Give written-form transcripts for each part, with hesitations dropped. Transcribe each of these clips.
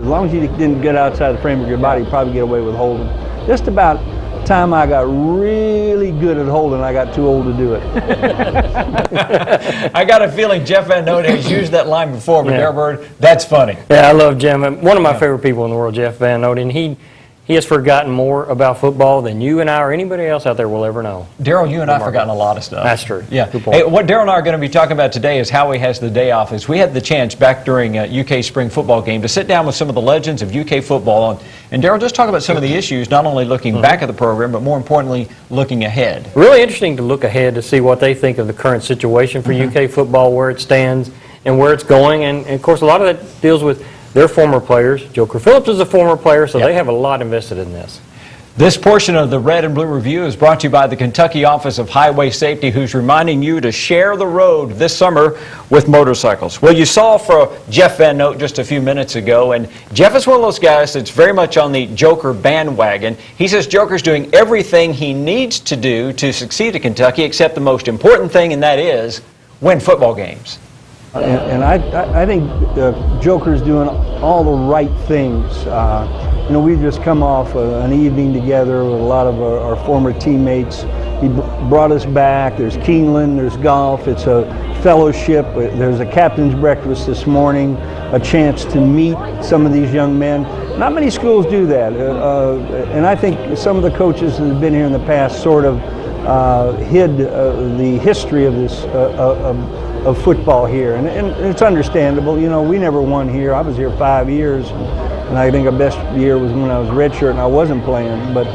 As long as you didn't get outside the frame of your body, you probably get away with holding. Just about the time I got really good at holding, I got too old to do it. I got a feeling Jeff Van Noten has used that line before, but Darrell Byrd, that's funny. Yeah, I love Jim. One of my favorite people in the world, Jeff Van Noten. He has forgotten more about football than you and I or anybody else out there will ever know. Darrell, you and I have forgotten a lot of stuff. That's true. Yeah. Good point. Hey, what Darrell and I are going to be talking about today is how he has the day off. As we had the chance back during UK spring football game to sit down with some of the legends of UK football. And Darrell, just talk about some of the issues, not only looking back at the program, but more importantly, looking ahead. Really interesting to look ahead to see what they think of the current situation for UK football, where it stands and where it's going. And of course, a lot of that deals with their former players. Joker Phillips is a former player, so they have a lot invested in this. This portion of the Red and Blue Review is brought to you by the Kentucky Office of Highway Safety, who's reminding you to share the road this summer with motorcycles. Well, you saw for Jeff Van Noten just a few minutes ago, and Jeff is one of those guys that's very much on the Joker bandwagon. He says Joker's doing everything he needs to do to succeed at Kentucky, except the most important thing, and that is win football games. And I think Joker's doing all the right things. You know, we just come off an evening together with a lot of our former teammates. He brought us back. There's Keeneland, there's golf. It's a fellowship. There's a captain's breakfast this morning, a chance to meet some of these young men. Not many schools do that. And I think some of the coaches that have been here in the past sort of hid the history of this of football here, and it's understandable. You know, we never won here. I was here 5 years, and I think our best year was when I was redshirt and I wasn't playing. But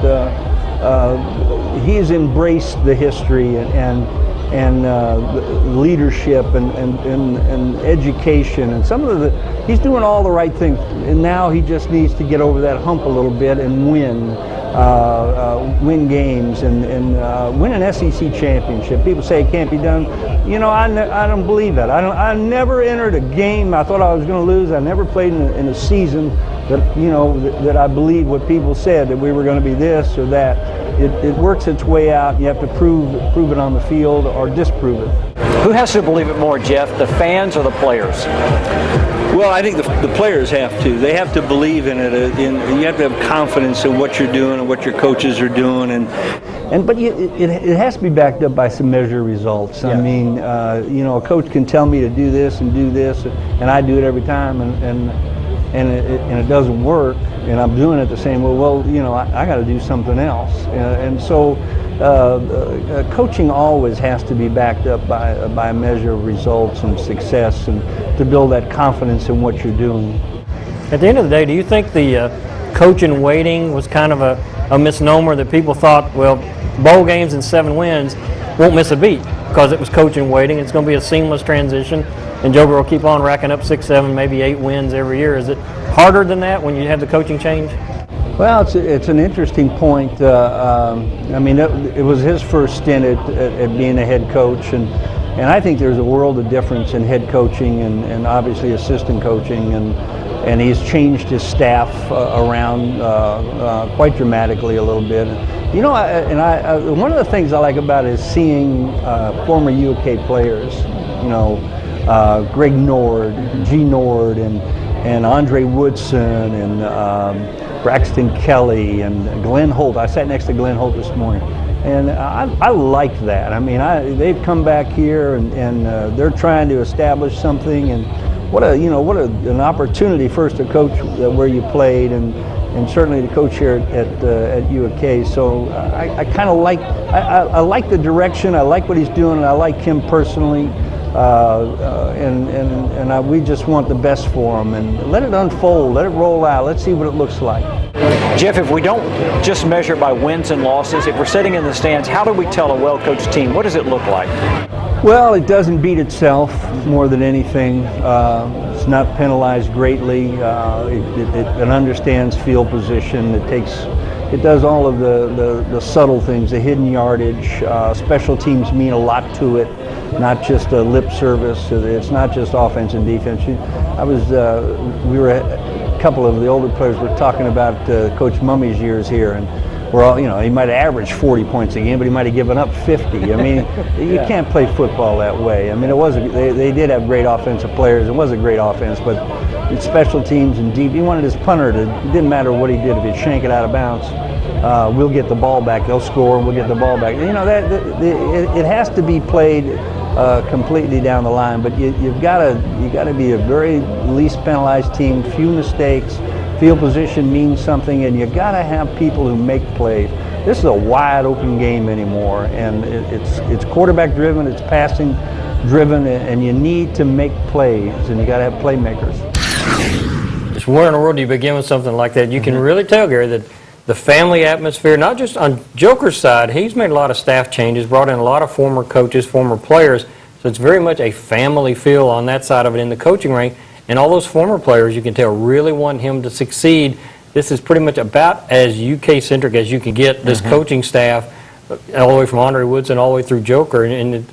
he's embraced the history and leadership and education, and some of he's doing all the right things. And now he just needs to get over that hump a little bit and win games and win an SEC championship. People say it can't be done. You know, I don't believe that. I never entered a game I thought I was going to lose. I never played in a season that, you know, that I believed what people said, that we were going to be this or that. It works its way out. You have to prove it on the field or disprove it. Who has to believe it more, Jeff, the fans or the players? Well, I think the players have to. They have to believe in it. You have to have confidence in what you're doing and what your coaches are doing. But it has to be backed up by some measured results. Yeah. I mean, you know, a coach can tell me to do this, and I do it every time, and it doesn't work, and I'm doing it the same way. Well, you know, I got to do something else, and so coaching always has to be backed up by a measure of results and success, and to build that confidence in what you're doing. At the end of the day, do you think the coach in waiting was kind of a misnomer, that people thought, well, bowl games and 7 wins won't miss a beat because it was coach in waiting? It's going to be a seamless transition, and Joker will keep on racking up 6, 7, maybe 8 wins every year. Is it harder than that when you have the coaching change? Well, it's an interesting point. I mean, it was his first stint at being a head coach, and I think there's a world of difference in head coaching and obviously assistant coaching, and he's changed his staff around quite dramatically a little bit. You know, one of the things I like about it is seeing former UK players, you know, Greg Nord, G. Nord, and Andre Woodson, and Braxton Kelly, and Glenn Holt. I sat next to Glenn Holt this morning, and I like that. I mean, they've come back here and they're trying to establish something, and what an opportunity first to coach where you played, and certainly to coach here at UK. So I kind of like I like the direction. I like what he's doing, and I like him personally. We just want the best for him, and let it unfold, let it roll out, let's see what it looks like. Jeff, if we don't just measure by wins and losses, if we're sitting in the stands, how do we tell a well-coached team? What does it look like? Well, it doesn't beat itself more than anything. It's not penalized greatly. It understands field position. It does all of the subtle things, the hidden yardage. Special teams mean a lot to it, not just a lip service. It's not just offense and defense. A couple of the older players were talking about Coach Mummy's years here, and we're all, you know, he might have averaged 40 points a game, but he might have given up 50. I mean, you can't play football that way. I mean, they did have great offensive players. It was a great offense, but and special teams and deep. He wanted his punter to, it didn't matter what he did, if he'd shank it out of bounds, we'll get the ball back, they'll score, and we'll get the ball back. You know, it has to be played completely down the line, but you got to be a very least penalized team, few mistakes, field position means something, and you got to have people who make plays. This is a wide open game anymore, and it's quarterback driven, it's passing driven, and you need to make plays, and you got to have playmakers. Just where in the world do you begin with something like that? You can really tell, Gary, that the family atmosphere, not just on Joker's side, he's made a lot of staff changes, brought in a lot of former coaches, former players, so it's very much a family feel on that side of it in the coaching rank. And all those former players, you can tell, really want him to succeed. This is pretty much about as UK-centric as you can get, this coaching staff, all the way from Andre Woodson all the way through Joker, and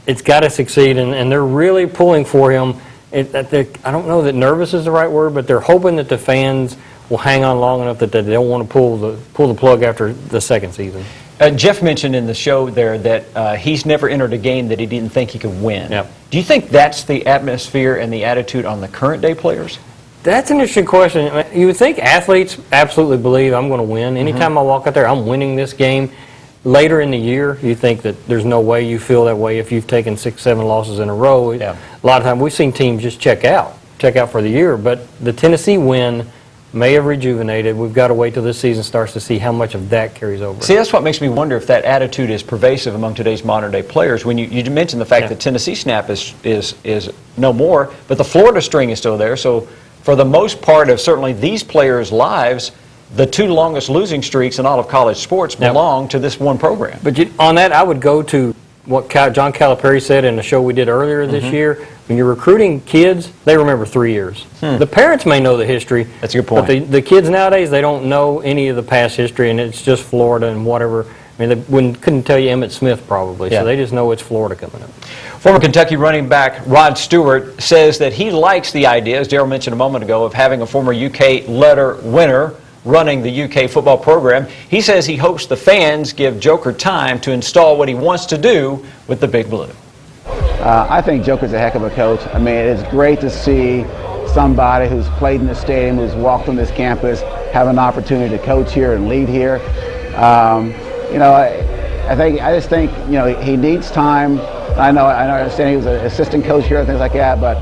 it's got to succeed, and they're really pulling for him. I don't know that nervous is the right word, but they're hoping that the fans will hang on long enough that they don't want to pull the plug after the second season. Jeff mentioned in the show there that he's never entered a game that he didn't think he could win. Yep. Do you think that's the atmosphere and the attitude on the current day players? That's an interesting question. You would think athletes absolutely believe I'm going to win. Anytime I walk out there, I'm winning this game. Later in the year, you think that there's no way you feel that way if you've taken 6, 7 losses in a row. Yeah. A lot of times we've seen teams just check out for the year. But the Tennessee win may have rejuvenated. We've got to wait till this season starts to see how much of that carries over. See, that's what makes me wonder if that attitude is pervasive among today's modern-day players. When you mentioned the fact that Tennessee snap is no more, but the Florida string is still there. So for the most part of certainly these players' lives, the 2 longest losing streaks in all of college sports belong to this one program. But on that, I would go to what John Calipari said in a show we did earlier this year. When you're recruiting kids, they remember 3 years. The parents may know the history. That's a good point. But the kids nowadays, they don't know any of the past history, and it's just Florida and whatever. I mean, they couldn't tell you Emmitt Smith probably, so they just know it's Florida coming up. Former Kentucky running back Rod Stewart says that he likes the idea, as Darrell mentioned a moment ago, of having a former UK letter winner running the UK football program. He says he hopes the fans give Joker time to install what he wants to do with the Big Blue. I think Joker's a heck of a coach. I mean, it's great to see somebody who's played in the stadium, who's walked on this campus, have an opportunity to coach here and lead here. You know, I just think, you know, he needs time. I understand he was an assistant coach here and things like that, but,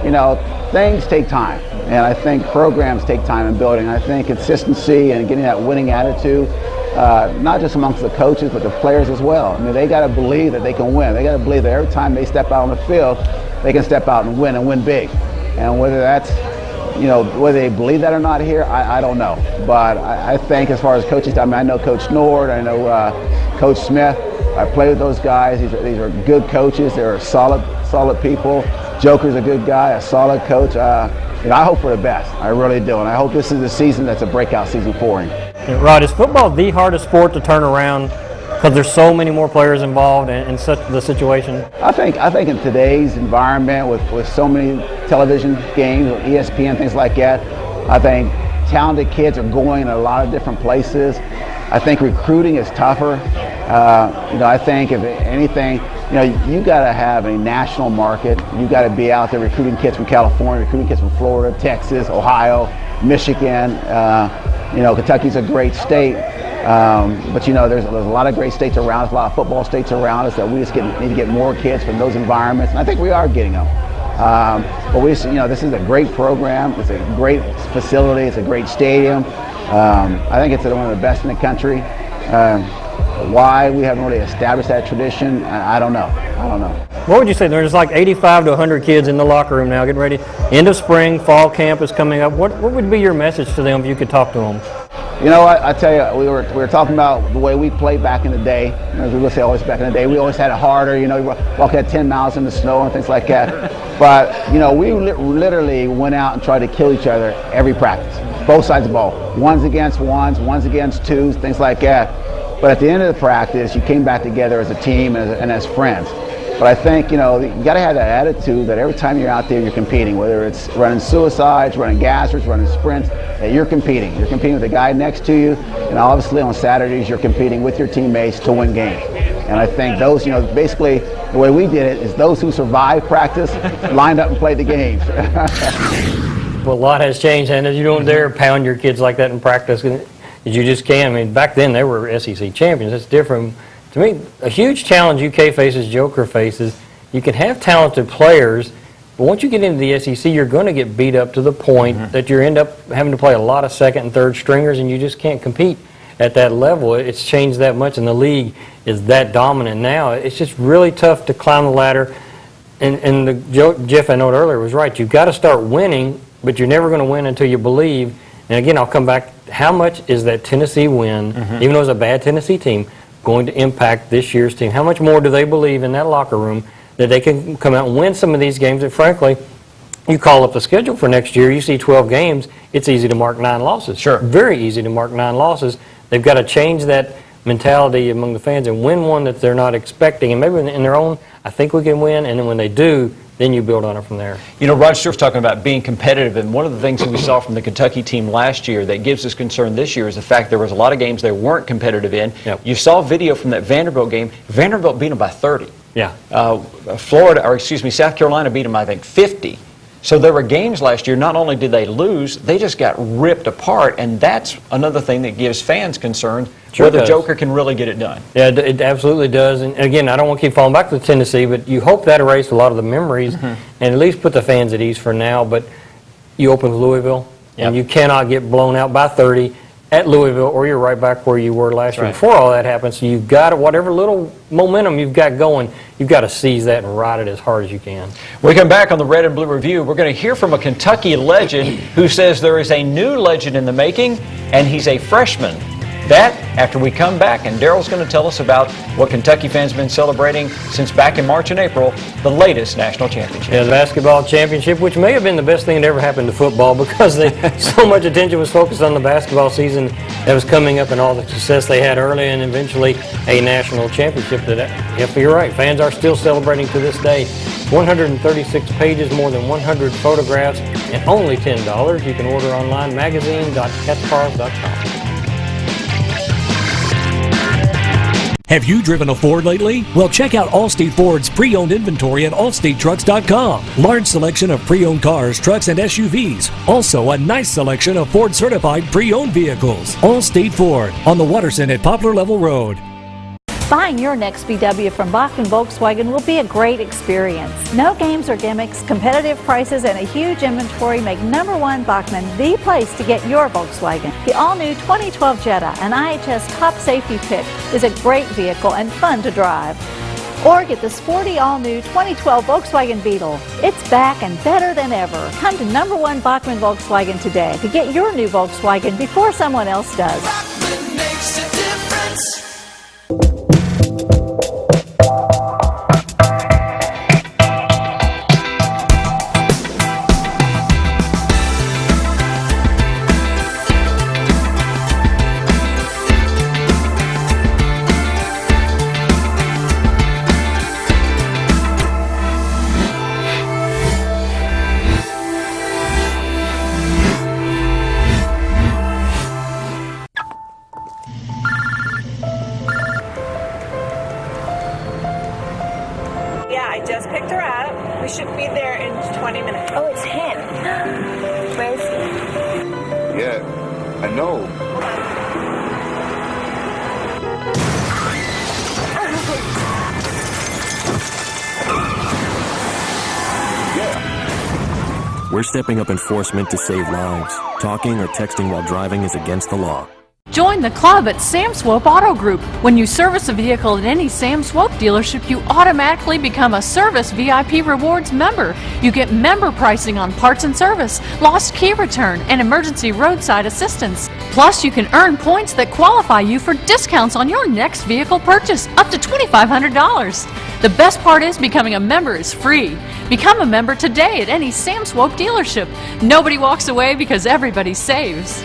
you know, things take time. And I think programs take time in building. I think consistency and getting that winning attitude, not just amongst the coaches, but the players as well. I mean, they got to believe that they can win. They got to believe that every time they step out on the field, they can step out and win big. And whether that's, you know, whether they believe that or not here, I don't know. But I think as far as coaches, I mean, I know Coach Nord, I know Coach Smith. I play with those guys. These are good coaches. They're solid people. Joker's a good guy, a solid coach. You know, I hope for the best. I really do. And I hope this is the season that's a breakout season for him. Yeah, Rod, is football the hardest sport to turn around because there's so many more players involved in such the situation? I think in today's environment with so many television games, with ESPN, things like that, I think talented kids are going in a lot of different places. I think recruiting is tougher. You know, I think if anything, you know, you got to have a national market. You got to be out there recruiting kids from California, recruiting kids from Florida, Texas, Ohio, Michigan. You know, Kentucky's a great state, but you know, there's a lot of great states around us, a lot of football states around us that we just need to get more kids from those environments, and I think we are getting them. But we, you know, this is a great program. It's a great facility. It's a great stadium. I think it's one of the best in the country. Why we haven't really established that tradition, I don't know. What would you say? There's like 85 to 100 kids in the locker room now getting ready. End of spring, fall camp is coming up. What would be your message to them if you could talk to them? You know, I tell you, we were talking about the way we played back in the day. As we would say always back in the day, we always had it harder. You know, we walked at 10 miles in the snow and things like that. But, you know, we literally went out and tried to kill each other every practice, both sides of the ball. Ones against ones against twos, things like that. But at the end of the practice, you came back together as a team and as friends. But I think, you know, you got to have that attitude that every time you're out there, you're competing, whether it's running suicides, running gassers, running sprints, that you're competing. You're competing with the guy next to you, and obviously on Saturdays, you're competing with your teammates to win games. And I think those, you know, basically the way we did it is those who survived practice lined up and played the games. Well, a lot has changed, and as you don't dare pound your kids like that in practice, you just can't. I mean, back then they were SEC champions. That's different. To me, a huge challenge UK faces, Joker faces, you can have talented players, but once you get into the SEC, you're going to get beat up to the point that you end up having to play a lot of second and third stringers, and you just can't compete at that level. It's changed that much, and the league is that dominant now. It's just really tough to climb the ladder. And Jeff, I know earlier, was right. You've got to start winning, but you're never going to win until you believe. And again, I'll come back. How much is that Tennessee win, even though it's a bad Tennessee team, going to impact this year's team? How much more do they believe in that locker room that they can come out and win some of these games that, frankly, you call up the schedule for next year, you see 12 games, it's easy to mark 9 losses. Sure. Very easy to mark 9 losses. They've got to change that mentality among the fans and win one that they're not expecting. And maybe in their own, I think we can win, and then when they do, then you build on it from there. You know, Rod Stewart's talking about being competitive, and one of the things that we saw from the Kentucky team last year that gives us concern this year is the fact there was a lot of games they weren't competitive in. Yep. You saw video from that Vanderbilt game. Vanderbilt beat them by 30. Yeah. South Carolina beat them, I think, 50. So there were games last year, not only did they lose, they just got ripped apart, and that's another thing that gives fans concern, Sure whether does. Joker can really get it done. Yeah, it absolutely does. And again, I don't want to keep falling back to Tennessee, but you hope that erased a lot of the memories and at least put the fans at ease for now. But you open with Louisville, and you cannot get blown out by 30 at Louisville, or you're right back where you were last year before all that happened. So you've got to, whatever little momentum you've got going, you've got to seize that and ride it as hard as you can. When we come back on the Red and Blue Review, we're going to hear from a Kentucky legend who says there is a new legend in the making, and he's a freshman. That after we come back, and Daryl's going to tell us about what Kentucky fans have been celebrating since back in March and April, the latest national championship. Yeah, the basketball championship, which may have been the best thing that ever happened to football because so much attention was focused on the basketball season that was coming up and all the success they had early and eventually a national championship that, if you're right, fans are still celebrating to this day. 136 pages, more than 100 photographs, and only $10. You can order online, magazine.catspars.com. Have you driven a Ford lately? Well, check out Allstate Ford's pre-owned inventory at allstatetrucks.com. Large selection of pre-owned cars, trucks, and SUVs. Also, a nice selection of Ford-certified pre-owned vehicles. Allstate Ford on the Watterson at Poplar Level Road. Buying your next VW from Bachman Volkswagen will be a great experience. No games or gimmicks, competitive prices, and a huge inventory make #1 Bachman the place to get your Volkswagen. The all-new 2012 Jetta, an IHS top safety pick, is a great vehicle and fun to drive. Or get the sporty all-new 2012 Volkswagen Beetle. It's back and better than ever. Come to #1 Bachman Volkswagen today to get your new Volkswagen before someone else does. Bachman makes a difference. Yeah, I just picked her up. We should be there in 20 minutes. Oh, it's him. Where is he? Yeah, I know. We're stepping up enforcement to save lives. Talking or texting while driving is against the law. Join the club at Sam Swope Auto Group. When you service a vehicle at any Sam Swope dealership, you automatically become a Service VIP Rewards member. You get member pricing on parts and service, lost key return, and emergency roadside assistance. Plus, you can earn points that qualify you for discounts on your next vehicle purchase, up to $2,500. The best part is becoming a member is free. Become a member today at any Sam Swope dealership. Nobody walks away because everybody saves.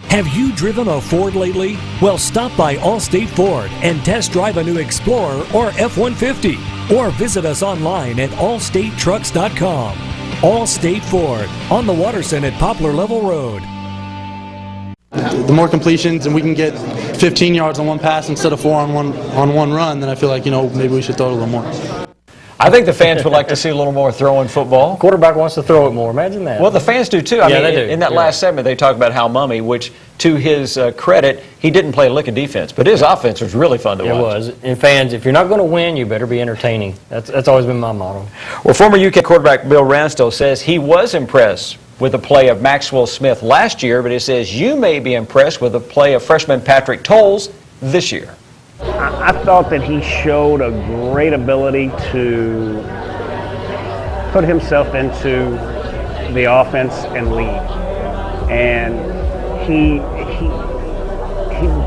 Have you driven a Ford lately? Well, stop by Allstate Ford and test drive a new Explorer or F-150. Or visit us online at allstatetrucks.com. Allstate Ford on the Watterson at Poplar Level Road. The more completions and we can get 15 yards on one pass instead of 4 on one run, then I feel like, maybe we should throw it a little more. I think the fans would like to see a little more throwing football. Quarterback wants to throw it more. Imagine that. Well, the fans do too. I Yeah, mean, they do. in that Yeah. last segment, they talked about how Mummy, which to his credit, he didn't play a lick of defense, but his offense was really fun to It watch. was. And fans, if you're not going to win, you better be entertaining. That's always been my motto. Well, former UK quarterback Bill Ransdell says he was impressed with the play of Maxwell Smith last year, but he says you may be impressed with the play of freshman Patrick Tolles this year. I thought that he showed a great ability to put himself into the offense and lead. And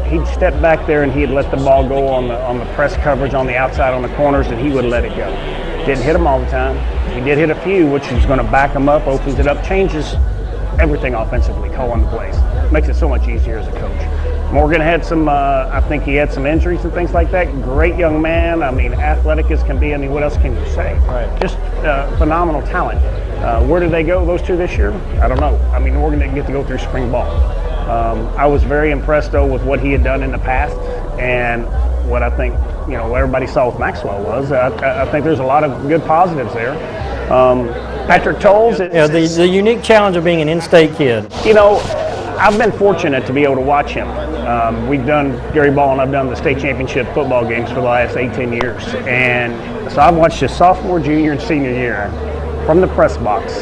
he'd step back there and he'd let the ball go on the press coverage on the outside on the corners, and he would let it go. Didn't hit them all the time. He did hit a few, which is going to back him up, opens it up, changes everything offensively, calling the plays. Makes it so much easier as a coach. Morgan had some, I think he had some injuries and things like that. Great young man. I mean, athletic as can be. I mean, what else can you say? Right. Just phenomenal talent. Where did they go, those two this year? I don't know. I mean, Morgan didn't get to go through spring ball. I was very impressed, though, with what he had done in the past, and what I think, what everybody saw with Maxwell was. I think there's a lot of good positives there. Patrick Tolles. The unique challenge of being an in-state kid. I've been fortunate to be able to watch him. We've done, Gary Ball and I've done the state championship football games for the last 18 years. And so I've watched his sophomore, junior, and senior year from the press box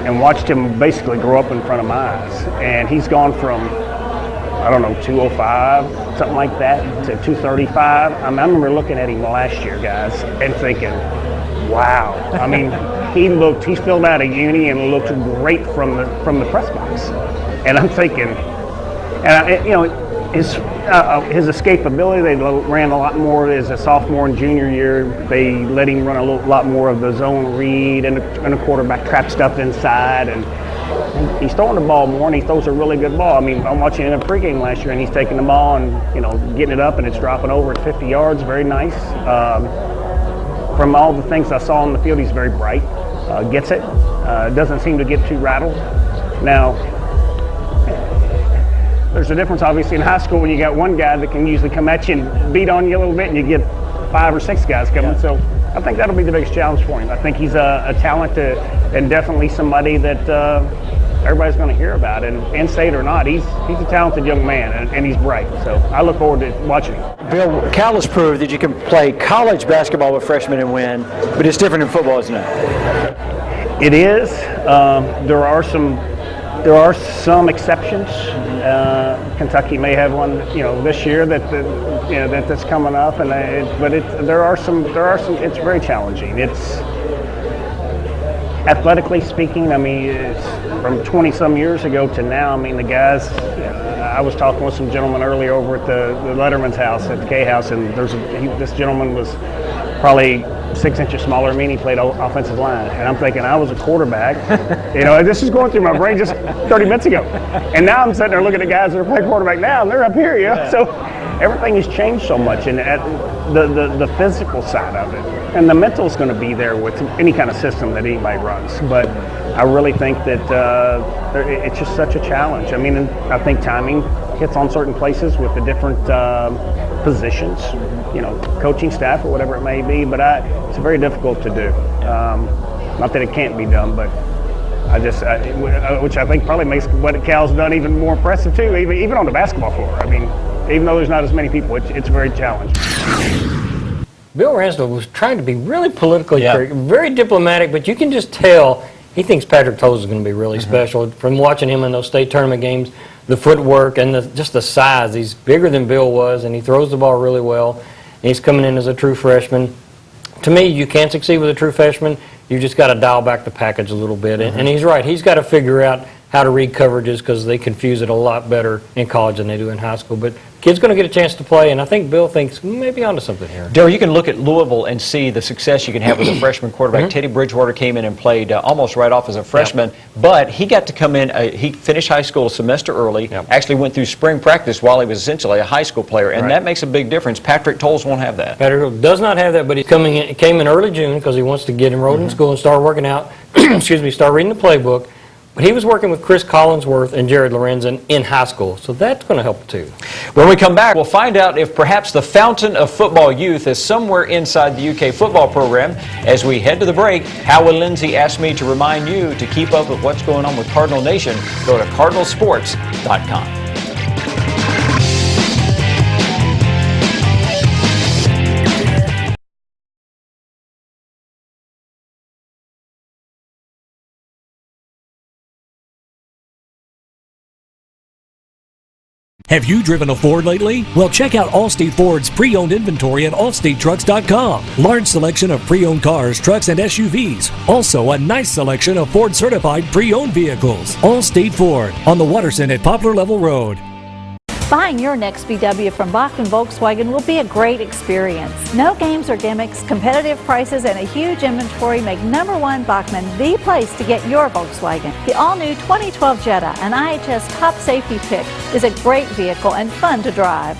and watched him basically grow up in front of my eyes. And he's gone from, 205, something like that, to 235. I remember looking at him last year, guys, and thinking, wow. I mean, he's filled out of uni and looked great from the press box. And I'm thinking, his escapability, they ran a lot more as a sophomore and junior year. They let him run a lot more of the zone read and a quarterback trap stuff inside. And he's throwing the ball more, and he throws a really good ball. I mean, I'm watching in a pregame last year, and he's taking the ball and, getting it up, and it's dropping over at 50 yards. Very nice. From all the things I saw on the field, he's very bright. Gets it. Doesn't seem to get too rattled. Now, there's a difference, obviously, in high school when you got one guy that can usually come at you and beat on you a little bit, and you get 5 or 6 guys coming. Yeah. So I think that'll be the biggest challenge for him. I think he's a talent and definitely somebody that everybody's going to hear about. And in-state or not, he's a talented young man, and he's bright. So I look forward to watching him. Bill, Cal has proved that you can play college basketball with freshmen and win, but it's different in football, isn't it? It is. There are some exceptions. Kentucky may have one, this year that's coming up, and there are some. It's very challenging. It's athletically speaking. I mean, it's from 20-some years ago to now. I mean, the guys. I was talking with some gentlemen earlier over at the Letterman's house at the K house, and this gentleman was probably 6 inches smaller than me, and he played offensive line. And I'm thinking, I was a quarterback. This is going through my brain just 30 minutes ago. And now I'm sitting there looking at guys that are playing quarterback now, and they're up here, Yeah. So everything has changed so much, and the physical side of it. And the mental is going to be there with any kind of system that anybody runs. But I really think that it's just such a challenge. I mean, I think timing hits on certain places with the different positions, coaching staff or whatever it may be, but it's very difficult to do. Not that it can't be done, but which I think probably makes what Cal's done even more impressive too, even on the basketball floor. I mean, even though there's not as many people, it's very challenging. Bill Ransdell was trying to be really politically correct, very diplomatic, but you can just tell he thinks Patrick Tolles is going to be really special. From watching him in those state tournament games, the footwork and just the size. He's bigger than Bill was, and he throws the ball really well. And he's coming in as a true freshman. To me, you can't succeed with a true freshman. You just got to dial back the package a little bit. And he's right. He's got to figure out how to read coverages because they confuse it a lot better in college than they do in high school. But kid's going to get a chance to play, and I think Bill thinks maybe onto something here. Darryl, you can look at Louisville and see the success you can have with a freshman quarterback. Teddy Bridgewater came in and played almost right off as a freshman, but he got to come in, he finished high school a semester early, actually went through spring practice while he was essentially a high school player, and that makes a big difference. Patrick Tolles won't have that. Patrick does not have that, but he came in early June because he wants to get enrolled in school and start working out, start reading the playbook. But he was working with Chris Collinsworth and Jared Lorenzen in high school, so that's going to help too. When we come back, we'll find out if perhaps the fountain of football youth is somewhere inside the UK football program. As we head to the break, Howie Lindsay asked me to remind you to keep up with what's going on with Cardinal Nation. Go to cardinalsports.com. Have you driven a Ford lately? Well, check out Allstate Ford's pre-owned inventory at allstatetrucks.com. Large selection of pre-owned cars, trucks, and SUVs. Also, a nice selection of Ford-certified pre-owned vehicles. Allstate Ford on the Watterson at Poplar Level Road. Buying your next VW from Bachman Volkswagen will be a great experience. No games or gimmicks, competitive prices, and a huge inventory make #1 Bachman the place to get your Volkswagen. The all-new 2012 Jetta, an IHS top safety pick, is a great vehicle and fun to drive.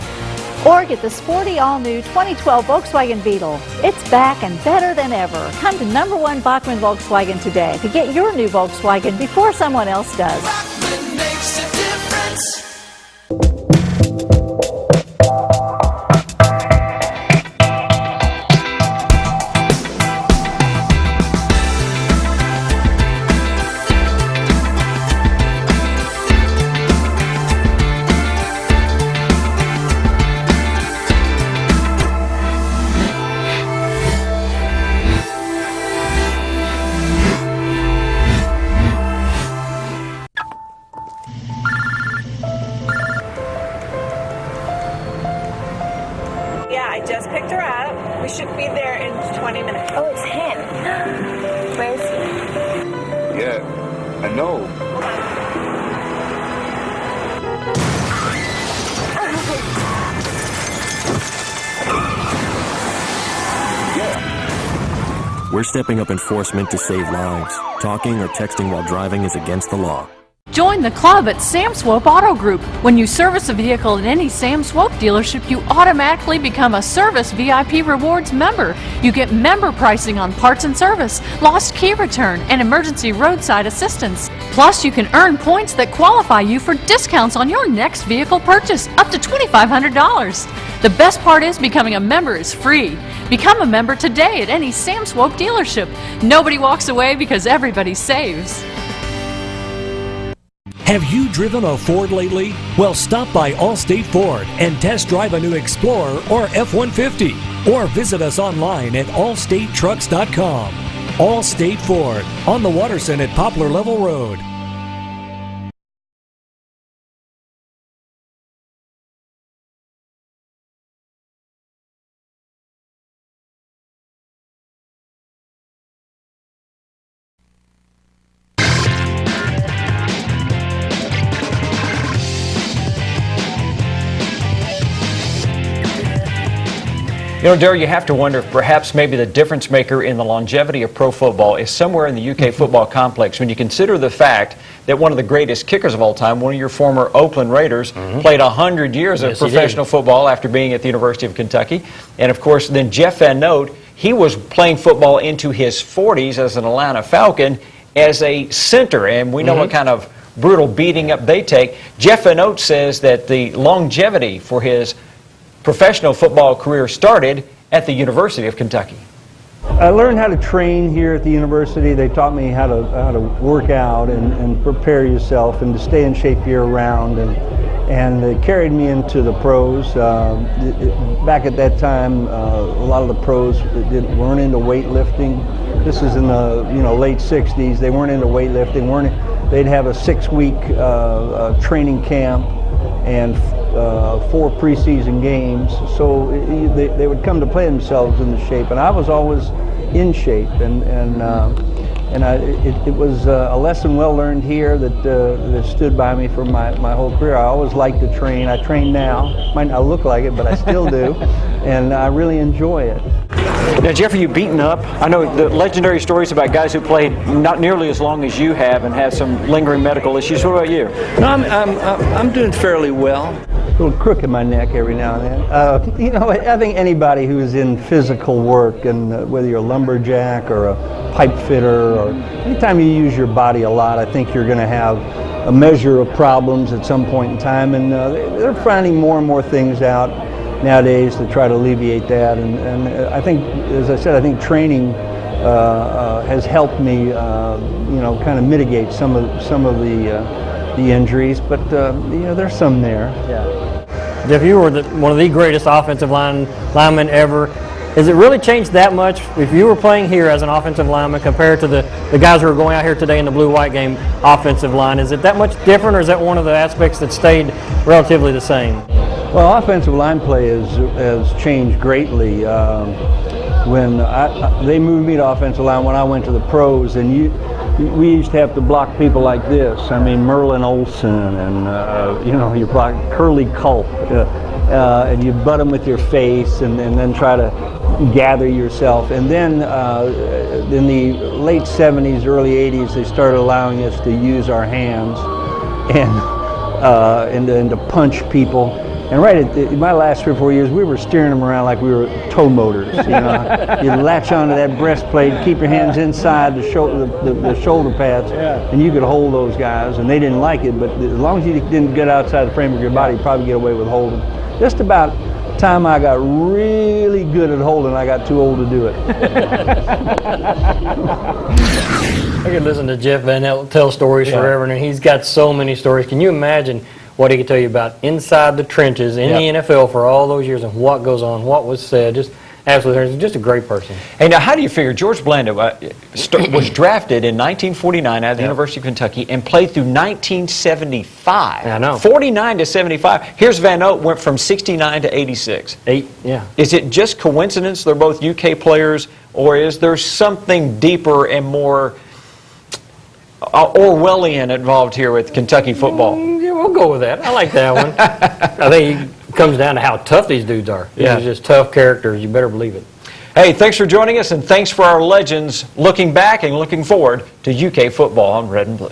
Or get the sporty all-new 2012 Volkswagen Beetle. It's back and better than ever. Come to #1 Bachman Volkswagen today to get your new Volkswagen before someone else does. Bachman makes a difference. Yeah, I just picked her up. We should be there in 20 minutes. Oh, it's him. Where is he? Yeah, I know. We're stepping up enforcement to save lives. Talking or texting while driving is against the law. Join the club at Sam Swope Auto Group. When you service a vehicle at any Sam Swope dealership, you automatically become a Service VIP Rewards member. You get member pricing on parts and service, lost key return, and emergency roadside assistance. Plus, you can earn points that qualify you for discounts on your next vehicle purchase, up to $2,500. The best part is becoming a member is free. Become a member today at any Sam Swope dealership. Nobody walks away because everybody saves. Have you driven a Ford lately? Well, stop by Allstate Ford and test drive a new Explorer or F-150. Or visit us online at allstatetrucks.com. Allstate Ford on the Watterson at Poplar Level Road. You know, Darryl, you have to wonder if perhaps maybe the difference maker in the longevity of pro football is somewhere in the UK football complex. When you consider the fact that one of the greatest kickers of all time, one of your former Oakland Raiders, played 100 years of professional football after being at the University of Kentucky. And, of course, then Jeff Van Note, he was playing football into his 40s as an Atlanta Falcon as a center. And we know what kind of brutal beating up they take. Jeff Van Note says that the longevity for his professional football career started at the University of Kentucky. I learned how to train here at the university. They taught me how to work out and prepare yourself and to stay in shape year-round, and it carried me into the pros. Back at that time, a lot of the pros weren't into weightlifting. This is in the late 60s. They weren't into weightlifting. They'd have a 6-week training camp and 4 preseason games, so they would come to play themselves into shape, and I was always in shape, and it was a lesson well learned here that stood by me for my whole career. I always like to train. I train now. Might not look like it, but I still do, and I really enjoy it. Now, Jeff, are you beaten up? I know the legendary stories about guys who played not nearly as long as you have and have some lingering medical issues. What about you? No, I'm doing fairly well. little crook in my neck every now and then. You know, I think anybody who's in physical work, and whether you're a lumberjack or a pipe fitter, or anytime you use your body a lot, I think you're going to have a measure of problems at some point in time, and they're finding more and more things out nowadays to try to alleviate that. And I think, as I said, I think training has helped me, you know, kind of mitigate some of the injuries, but you know, there's some there. Yeah. Jeff, you were one of the greatest offensive linemen ever. Has it really changed that much if you were playing here as an offensive lineman compared to the guys who are going out here today in the blue-white game offensive line? Is it that much different, or is that one of the aspects that stayed relatively the same? Well, offensive line play has changed greatly. When they moved me to offensive line when I went to the pros, and we used to have to block people like this. I mean, Merlin Olsen, and you know, you block Curly Culp, and you butt them with your face, and then try to gather yourself. And then in the late 70s, early 80s, they started allowing us to use our hands and to punch people. And right at my last 3 or 4 years, we were steering them around like we were tow motors. You know, you latch onto that breastplate, keep your hands inside the shoulder pads, and you could hold those guys. And they didn't like it, but as long as you didn't get outside the frame of your body, you'd probably get away with holding. Just about the time I got really good at holding, I got too old to do it. I could listen to Jeff Van Pelt tell stories forever, and he's got so many stories. Can you imagine what he could tell you about inside the trenches in the NFL for all those years, and what goes on, what was said? Just absolutely, just a great person. Hey, now how do you figure George Blanda was drafted in 1949 at the University of Kentucky and played through 1975? I know. 49 to 75. Here's Van Note, went from 69 to 86. Is it just coincidence they're both UK players, or is there something deeper and more Orwellian involved here with Kentucky football? We'll go with that. I like that one. I think it comes down to how tough these dudes are. These are just tough characters. You better believe it. Hey, thanks for joining us, and thanks for our legends looking back and looking forward to UK football on Red and Blue.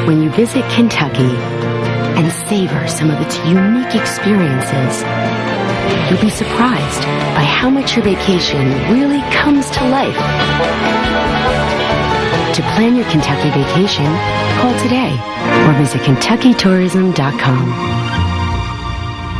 When you visit Kentucky and savor some of its unique experiences, you'll be surprised by how much your vacation really comes to life. To plan your Kentucky vacation, call today or visit KentuckyTourism.com.